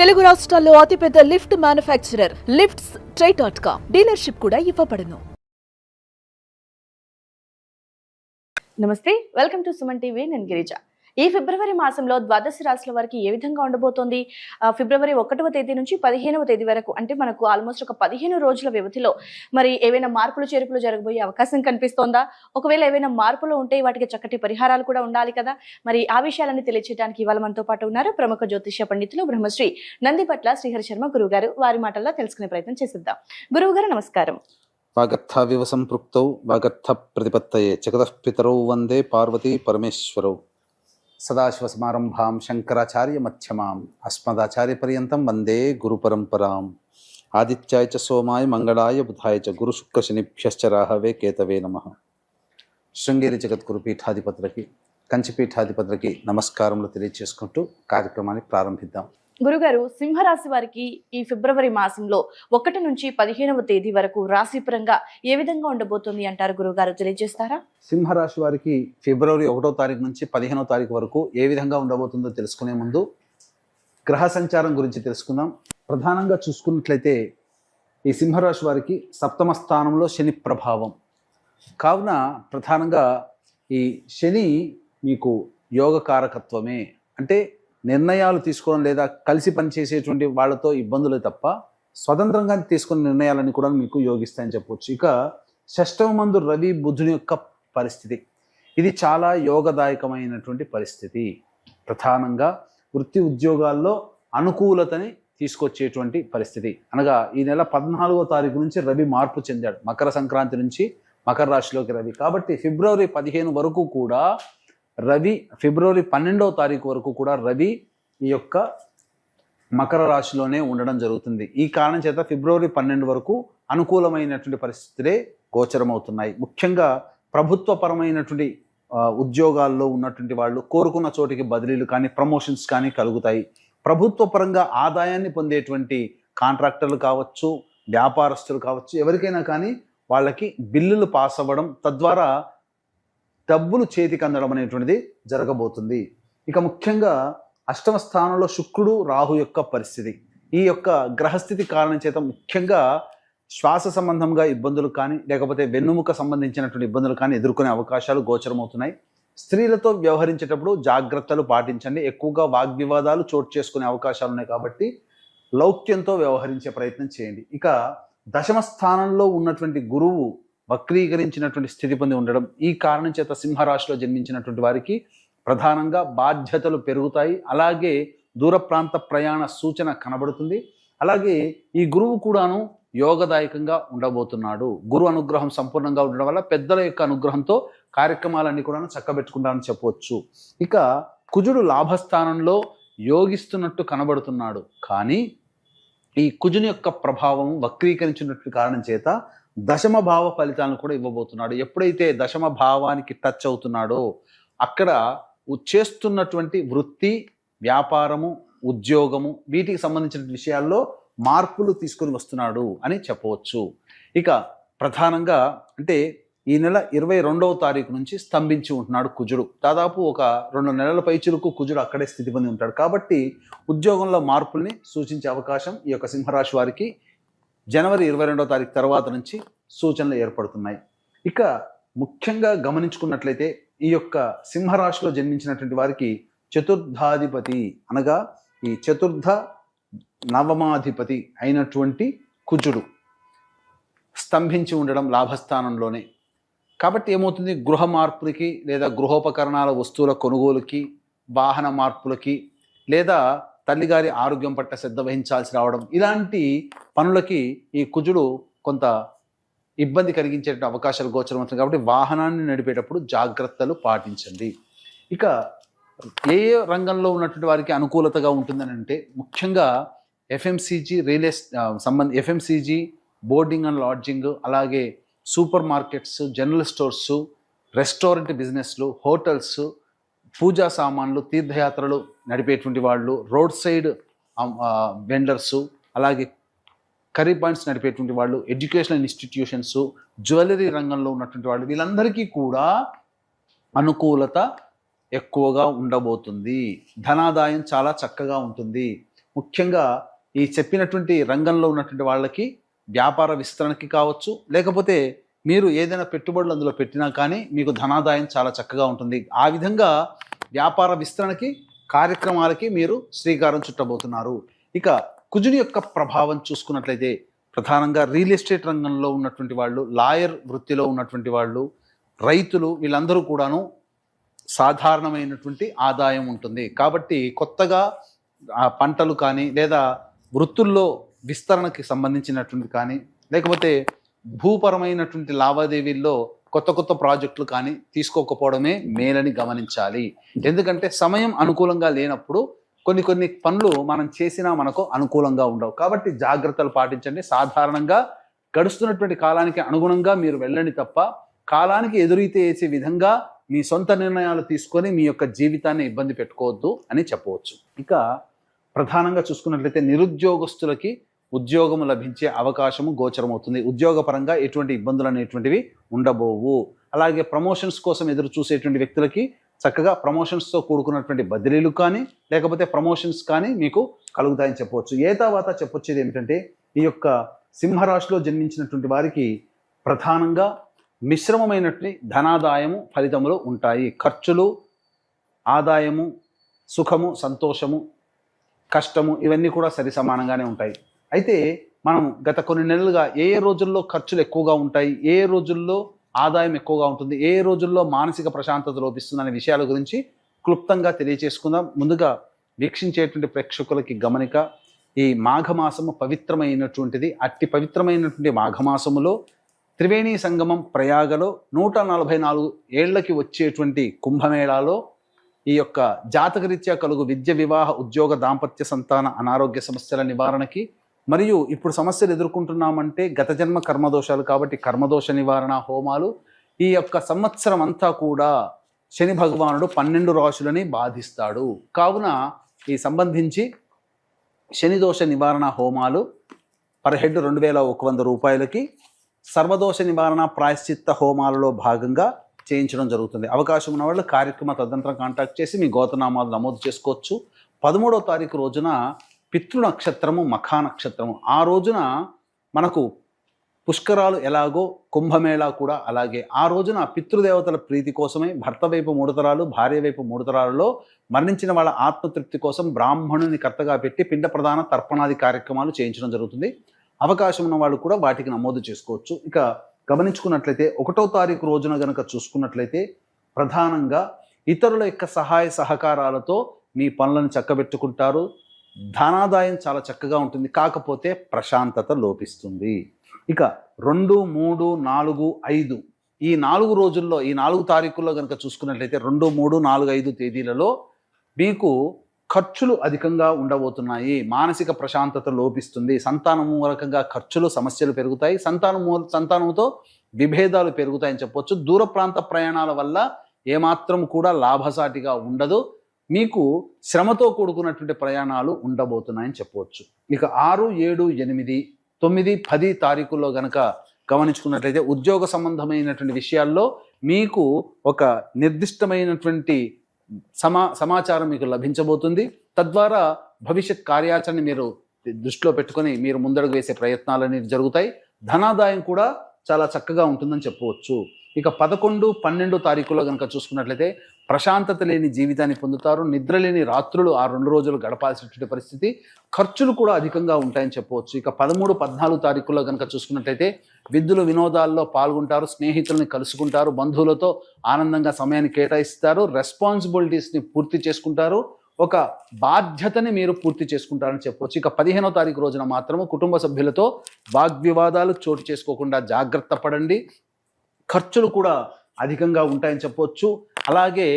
తెలుగు రాష్ట్రాల్లో అతిపెద్ద lift manufacturer lifts ట్రై.com dealership కూడా ఇవ్వబడును. నమస్తే, వెల్కమ్ టు సుమన్ టీవీ. నేను గిరిజ. ఈ ఫిబ్రవరి మాసంలో ద్వాదశ రాశుల వారికి ఏ విధంగా ఉండబోతోంది? ఫిబ్రవరి 1వ తేదీ నుంచి 15వ తేదీ వరకు, అంటే మనకు ఆల్మోస్ట్ ఒక 15 రోజుల వ్యవధిలో మరి ఏవైనా మార్పులు చేర్పులు జరగబోయే అవకాశం కనిపిస్తోందా? ఒకవేళ ఏవైనా మార్పులు ఉంటే వాటికి చక్కటి పరిహారాలు కూడా ఉండాలి కదా. మరి ఆ విషయాలన్నీ తెలియచేయడానికి ఇవాళ మనతో పాటు ఉన్నారు ప్రముఖ జ్యోతిష్య పండితులు బ్రహ్మశ్రీ నందిపట్ల శ్రీహరి శర్మ గురువు గారు. వారి మాటల్లో తెలుసుకునే ప్రయత్నం చేసిద్దాం. గురువు గారు నమస్కారం. వాగర్థావివ సంపృక్తౌ వాగర్థ ప్రతిపత్తయే జగతః పితరౌ వందే పార్వతీ పరమేశ్వరౌ. సదాశివసమారంభాం శంకరాచార్య మధ్యమాం అస్మదాచార్య పర్యంతం వందే గురు పరంపరాం. ఆదిత్యాయ చ సోమాయ మంగళాయ బుధాయ చ గురు శుక్ర శనిభ్యశ్చ రాహవే కేతవే నమః. శృంగేరి జగద్గురు పీఠాధిపతులకి, కంచి పీఠాధిపతులకి నమస్కారములు తెలియజేసుకుంటూ కార్యక్రమాన్ని ప్రారంభిద్దాం. గురుగారు, సింహరాశి వారికి ఈ ఫిబ్రవరి మాసంలో 1 నుంచి 15వ తేదీ వరకు రాశిపరంగా ఏ విధంగా ఉండబోతుంది అంటారు? గురుగారు తెలియజేస్తారా? సింహరాశి వారికి ఫిబ్రవరి 1వ తారీఖు నుంచి 15వ తారీఖు వరకు ఏ విధంగా ఉండబోతుందో తెలుసుకునే ముందు గ్రహ సంచారం గురించి తెలుసుకుందాం. ప్రధానంగా చూసుకున్నట్లయితే ఈ సింహరాశి వారికి 7వ స్థానంలో శని ప్రభావం కావున ప్రధానంగా ఈ శని మీకు యోగకారకత్వమే, అంటే నిర్ణయాలు తీసుకోవడం లేదా కలిసి పనిచేసేటువంటి వాళ్ళతో ఇబ్బందులే తప్ప స్వతంత్రంగా తీసుకున్న నిర్ణయాలని కూడా మీకు యోగిస్తాయని చెప్పవచ్చు. ఇక 6వ మందు రవి బుధుని యొక్క పరిస్థితి, ఇది చాలా యోగదాయకమైనటువంటి పరిస్థితి. ప్రధానంగా వృత్తి ఉద్యోగాల్లో అనుకూలతని తీసుకొచ్చేటువంటి పరిస్థితి. అనగా ఈ నెల 14వ తారీఖు నుంచి రవి మార్పు చెందాడు. మకర సంక్రాంతి నుంచి మకర రాశిలోకి రవి. కాబట్టి ఫిబ్రవరి 15 వరకు కూడా రవి, ఫిబ్రవరి 12వ తారీఖు వరకు కూడా రవి ఈ యొక్క మకర రాశిలోనే ఉండడం జరుగుతుంది. ఈ కారణం చేత ఫిబ్రవరి 12 వరకు అనుకూలమైనటువంటి పరిస్థితులే గోచరమవుతున్నాయి. ముఖ్యంగా ప్రభుత్వపరమైనటువంటి ఉద్యోగాల్లో ఉన్నటువంటి వాళ్ళు కోరుకున్న చోటికి బదిలీలు కానీ ప్రమోషన్స్ కానీ కలుగుతాయి. ప్రభుత్వ పరంగా ఆదాయాన్ని పొందేటువంటి కాంట్రాక్టర్లు కావచ్చు, వ్యాపారస్తులు కావచ్చు, ఎవరికైనా కానీ వాళ్ళకి బిల్లులు పాస్ అవ్వడం, తద్వారా డబ్బులు చేతికి అందడం అనేటువంటిది జరగబోతుంది. ఇక ముఖ్యంగా 8వ స్థానంలో శుక్రుడు రాహు యొక్క పరిస్థితి, ఈ యొక్క గ్రహస్థితి కారణం చేత ముఖ్యంగా శ్వాస సంబంధంగా ఇబ్బందులు కానీ లేకపోతే వెన్నుముక సంబంధించినటువంటి ఇబ్బందులు కానీ ఎదుర్కొనే అవకాశాలు గోచరమవుతున్నాయి. స్త్రీలతో వ్యవహరించేటప్పుడు జాగ్రత్తలు పాటించండి. ఎక్కువగా వాగ్వివాదాలు చోటు చేసుకునే అవకాశాలు ఉన్నాయి కాబట్టి లౌక్యంతో వ్యవహరించే ప్రయత్నం చేయండి. ఇక 10వ స్థానంలో ఉన్నటువంటి గురువు వక్రీకరించినటువంటి స్థితి పొంది ఉండడం, ఈ కారణం చేత సింహరాశిలో జన్మించినటువంటి వారికి ప్రధానంగా బాధ్యతలు పెరుగుతాయి. అలాగే దూర ప్రాంత ప్రయాణ సూచన కనబడుతుంది. అలాగే ఈ గురువు కూడాను యోగదాయకంగా ఉండబోతున్నాడు. గురు అనుగ్రహం సంపూర్ణంగా ఉండడం వల్ల పెద్దల యొక్క అనుగ్రహంతో కార్యక్రమాలన్నీ కూడా చక్కబెట్టుకుంటారని చెప్పవచ్చు. ఇక కుజుడు లాభస్థానంలో యోగిస్తున్నట్టు కనబడుతున్నాడు. కానీ ఈ కుజుని యొక్క ప్రభావం వక్రీకరించినట్టు కారణం చేత 10మ భావ ఫలితాలను కూడా ఇవ్వబోతున్నాడు. ఎప్పుడైతే 10మ భావానికి టచ్ అవుతున్నాడో అక్కడ చేస్తున్నటువంటి వృత్తి, వ్యాపారము, ఉద్యోగము, వీటికి సంబంధించిన విషయాల్లో మార్పులు తీసుకొని వస్తున్నాడు అని చెప్పవచ్చు. ఇక ప్రధానంగా అంటే ఈ నెల 22వ తారీఖు నుంచి స్తంభించి ఉంటున్నాడు కుజుడు. దాదాపు ఒక 2 నెలల పైచులకు కుజుడు అక్కడే స్థితి పొంది ఉంటాడు. కాబట్టి ఉద్యోగంలో మార్పుల్ని సూచించే అవకాశం ఈ యొక్క సింహరాశి వారికి జనవరి 22వ తారీఖు తర్వాత నుంచి సూచనలు ఏర్పడుతున్నాయి. ఇక ముఖ్యంగా గమనించుకున్నట్లయితే ఈ యొక్క సింహరాశిలో జన్మించినటువంటి వారికి చతుర్థాధిపతి అనగా ఈ చతుర్థ నవమాధిపతి అయినటువంటి కుజుడు స్తంభించి ఉండడం లాభస్థానంలోనే. కాబట్టి ఏమవుతుంది, గృహ మార్పులకి లేదా గృహోపకరణాల వస్తువుల కొనుగోలుకి, వాహన మార్పులకి, లేదా తల్లిగారి ఆరోగ్యం పట్ల శ్రద్ధ వహించాల్సి రావడం, ఇలాంటి పనులకి ఈ కుజుడు కొంత ఇబ్బంది కలిగించే అవకాశాలు గోచరమవుతుంది. కాబట్టి వాహనాన్ని నడిపేటప్పుడు జాగ్రత్తలు పాటించండి. ఇక ఏ రంగంలో ఉన్నటువంటి వారికి అనుకూలతగా ఉంటుందని అంటే ముఖ్యంగా FMCG, FMCG, boarding and lodging, అలాగే supermarkets, general stores, restaurant బిజినెస్లు, హోటల్స్, పూజా సామాన్లు, తీర్థయాత్రలు నడిపేటువంటి వాళ్ళు, రోడ్ సైడ్ వెండర్సు, అలాగే కర్రీ పాయింట్స్ నడిపేటువంటి వాళ్ళు, ఎడ్యుకేషనల్ ఇన్స్టిట్యూషన్స్, జ్యువెలరీ రంగంలో ఉన్నటువంటి వాళ్ళు, వీళ్ళందరికీ కూడా అనుకూలత ఎక్కువగా ఉండబోతుంది. ధనాదాయం చాలా చక్కగా ఉంటుంది. ముఖ్యంగా ఈ చెప్పినటువంటి రంగంలో ఉన్నటువంటి వాళ్ళకి వ్యాపార విస్తరణకి కావచ్చు, లేకపోతే మీరు ఏదైనా పెట్టుబడులు అందులో పెట్టినా కానీ మీకు ధనాదాయం చాలా చక్కగా ఉంటుంది. ఆ విధంగా వ్యాపార విస్తరణకి కార్యక్రమాలకి మీరు శ్రీకారం చుట్టబోతున్నారు. ఇక కుజుని యొక్క ప్రభావం చూసుకున్నట్లయితే ప్రధానంగా రియల్ ఎస్టేట్ రంగంలో ఉన్నటువంటి వాళ్ళు, లాయర్ వృత్తిలో ఉన్నటువంటి వాళ్ళు, రైతులు, వీళ్ళందరూ కూడాను సాధారణమైనటువంటి ఆదాయం ఉంటుంది. కాబట్టి కొత్తగా పంటలు కానీ లేదా వృత్తుల్లో విస్తరణకి సంబంధించినటువంటి కానీ లేకపోతే భూపరమైనటువంటి లావాదేవీల్లో కొత్త కొత్త ప్రాజెక్టులు కానీ తీసుకోకపోవడమే మేలని గమనించాలి. ఎందుకంటే సమయం అనుకూలంగా లేనప్పుడు కొన్ని పనులు మనం చేసినా మనకు అనుకూలంగా ఉండవు. కాబట్టి జాగ్రత్తలు పాటించండి. సాధారణంగా గడుస్తున్నటువంటి కాలానికి అనుగుణంగా మీరు వెళ్ళండి తప్ప కాలానికి ఎదురైతే వేసే విధంగా మీ సొంత నిర్ణయాలు తీసుకొని మీ యొక్క జీవితాన్ని ఇబ్బంది పెట్టుకోవద్దు అని చెప్పవచ్చు. ఇక ప్రధానంగా చూసుకున్నట్లయితే నిరుద్యోగస్తులకి ఉద్యోగం లభించే అవకాశము గోచరమవుతుంది. ఉద్యోగపరంగా ఎటువంటి ఇబ్బందులు అనేటువంటివి ఉండబోవు. అలాగే ప్రమోషన్స్ కోసం ఎదురు చూసేటువంటి వ్యక్తులకి చక్కగా ప్రమోషన్స్తో కూడుకున్నటువంటి బదిలీలు కానీ లేకపోతే ప్రమోషన్స్ కానీ మీకు కలుగుతాయని చెప్పవచ్చు. తర్వాత చెప్పొచ్చేది ఏమిటంటే ఈ యొక్క సింహరాశిలో జన్మించినటువంటి వారికి ప్రధానంగా మిశ్రమమైనటువంటి ధనాదాయము ఫలితములు ఉంటాయి. ఖర్చులు, ఆదాయము, సుఖము, సంతోషము, కష్టము ఇవన్నీ కూడా సరి సమానంగానే ఉంటాయి. అయితే మనం గత కొన్ని నెలలుగా ఏ రోజుల్లో ఖర్చులు ఎక్కువగా ఉంటాయి, ఏ రోజుల్లో ఆదాయం ఎక్కువగా ఉంటుంది, ఏ రోజుల్లో మానసిక ప్రశాంతత లోపిస్తుంది అనే విషయాల గురించి క్లుప్తంగా తెలియచేసుకుందాం. ముందుగా వీక్షించేటువంటి ప్రేక్షకులకి గమనిక, ఈ మాఘమాసము పవిత్రమైనటువంటిది. అట్టి పవిత్రమైనటువంటి మాఘమాసములో త్రివేణి సంగమం ప్రయాగలో 144 ఏళ్లకి వచ్చేటువంటి కుంభమేళాలో ఈ యొక్క జాతకరీత్యా కలుగు విద్య, వివాహ, ఉద్యోగ, దాంపత్య, సంతాన, అనారోగ్య సమస్యల నివారణకి మరియు ఇప్పుడు సమస్యలు ఎదుర్కొంటున్నామంటే గత జన్మ కర్మదోషాలు కాబట్టి కర్మదోష నివారణ హోమాలు ఈ యొక్క సంవత్సరం అంతా కూడా శని భగవానుడు 12 రాశులని బాధిస్తాడు. కావున ఈ సంబంధించి శనిదోష నివారణ హోమాలు పర్ హెడ్ 2100 రూపాయలకి సర్వదోష నివారణ ప్రాయశ్చిత్త హోమాలలో భాగంగా చేయించడం జరుగుతుంది. అవకాశం ఉన్న వాళ్ళు కార్యక్రమ తదనంతరం కాంటాక్ట్ చేసి మీ గోత్రనామాలు నమోదు చేసుకోవచ్చు. 13వ తారీఖు రోజున పితృ నక్షత్రము మఖా నక్షత్రము. ఆ రోజున మనకు పుష్కరాలు ఎలాగో కుంభమేళా కూడా అలాగే. ఆ రోజున పితృదేవతల ప్రీతి కోసమే భర్త వైపు 3 తరాలు, భార్య వైపు 3 తరాలలో మరణించిన వాళ్ళ ఆత్మతృప్తి కోసం బ్రాహ్మణుని కర్తగా పెట్టి పిండ ప్రదాన తర్పణాది కార్యక్రమాలు చేయించడం జరుగుతుంది. అవకాశం ఉన్న వాళ్ళు కూడా వాటికి నమోదు చేసుకోవచ్చు. ఇక గమనించుకున్నట్లయితే 1వ తారీఖు రోజున గనక చూసుకున్నట్లయితే ప్రధానంగా ఇతరుల యొక్క సహాయ సహకారాలతో మీ పనులను చక్కబెట్టుకుంటారు. ధనాదాయం చాలా చక్కగా ఉంటుంది. కాకపోతే ప్రశాంతత లోపిస్తుంది. ఇక 2, 3, 4, 5 ఈ 4 రోజుల్లో, ఈ 4 తారీఖుల్లో కనుక చూసుకున్నట్లయితే 2, 3, 4, 5 తేదీలలో మీకు ఖర్చులు అధికంగా ఉండబోతున్నాయి. మానసిక ప్రశాంతత లోపిస్తుంది. సంతానం మూలకంగా ఖర్చులు, సమస్యలు పెరుగుతాయి. సంతానంతో విభేదాలు పెరుగుతాయని చెప్పొచ్చు. దూర ప్రాంత ప్రయాణాల వల్ల ఏమాత్రం కూడా లాభసాటిగా ఉండదు. మీకు శ్రమతో కూడుకున్నటువంటి ప్రయాణాలు ఉండబోతున్నాయని చెప్పవచ్చు. ఇక 6, 7, 8, 9, 10 తారీఖుల్లో గనక గమనించుకున్నట్లయితే ఉద్యోగ సంబంధమైనటువంటి విషయాల్లో మీకు ఒక నిర్దిష్టమైనటువంటి సమాచారం మీకు లభించబోతుంది. తద్వారా భవిష్యత్ కార్యాచరణ మీరు దృష్టిలో పెట్టుకొని మీరు ముందడుగు వేసే ప్రయత్నాలు అనేవి జరుగుతాయి. ధనాదాయం కూడా చాలా చక్కగా ఉంటుందని చెప్పవచ్చు. ఇక 11, 12 తారీఖులో కనుక చూసుకున్నట్లయితే ప్రశాంతత లేని జీవితాన్ని పొందుతారు. నిద్ర లేని రాత్రులు ఆ 2 రోజులు గడపాల్సినటువంటి పరిస్థితి. ఖర్చులు కూడా అధికంగా ఉంటాయని చెప్పవచ్చు. ఇక 13, 14 తారీఖుల్లో కనుక చూసుకున్నట్లయితే విందులు, వినోదాల్లో పాల్గొంటారు. స్నేహితుల్ని కలుసుకుంటారు. బంధువులతో ఆనందంగా సమయాన్ని కేటాయిస్తారు. రెస్పాన్సిబిలిటీస్ని పూర్తి చేసుకుంటారు. ఒక బాధ్యతని మీరు పూర్తి చేసుకుంటారని చెప్పవచ్చు. ఇక 15వ తారీఖు రోజున మాత్రము కుటుంబ సభ్యులతో వాగ్వివాదాలు చోటు చేసుకోకుండా జాగ్రత్త పడండి. ఖర్చులు కూడా అధికంగా ఉంటాయని చెప్పవచ్చు. అలాగే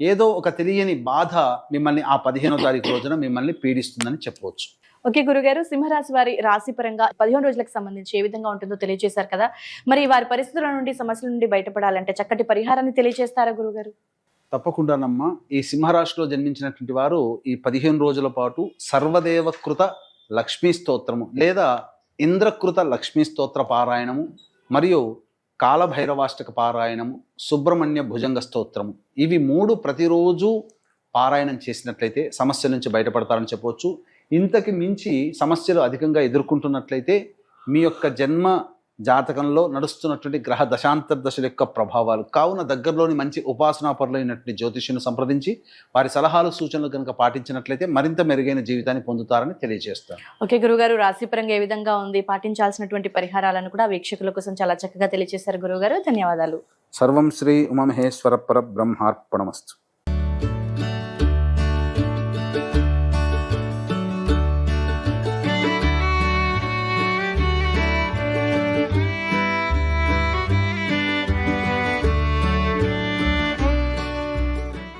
ఏదో ఒక తెలియని బాధ మిమ్మల్ని ఆ 15వ తారీఖు రోజున మిమ్మల్ని పీడిస్తుందని చెప్పవచ్చు. ఓకే గురుగారు, సింహరాశి వారి రాశి పరంగా 15 రోజులకు సంబంధించి ఏ విధంగా ఉంటుందో తెలియజేశారు కదా. మరి వారి పరిస్థితుల నుండి, సమస్యల నుండి బయటపడాలంటే చక్కటి పరిహారాన్ని తెలియజేస్తారా గురుగారు? తప్పకుండానమ్మా. ఈ సింహరాశిలో జన్మించినటువంటి వారు ఈ 15 రోజుల పాటు సర్వదేవకృత లక్ష్మీ స్తోత్రము లేదా ఇంద్రకృత లక్ష్మీ స్తోత్ర పారాయణము మరియు కాలభైరవాష్టక పారాయణము, సుబ్రహ్మణ్య భుజంగ స్తోత్రము, ఇవి 3 ప్రతిరోజు పారాయణం చేసినట్లయితే సమస్య నుంచి బయటపడతారని చెప్పవచ్చు. ఇంతకి మించి సమస్యలు అధికంగా ఎదుర్కొంటున్నట్లయితే మీ యొక్క జన్మ జాతకంలో నడుస్తున్నటువంటి గ్రహ దశాంతర దశల యొక్క ప్రభావాలు కావున దగ్గరలోని మంచి ఉపాసనాపరులైనటువంటి జ్యోతిష్యుని సంప్రదించి వారి సలహాలు సూచనలు కనుక పాటించినట్లయితే మరింత మెరుగైన జీవితాన్ని పొందుతారని తెలియజేస్తారు. ఓకే గురుగారు, రాశిపరంగా ఏ విధంగా ఉంది, పాటించాల్సినటువంటి పరిహారాలను కూడా వీక్షకుల కోసం చాలా చక్కగా తెలియజేశారు గురుగారు. ధన్యవాదాలు. సర్వం శ్రీ ఉమామహేశ్వర పరబ్రహ్మార్పణమస్తు.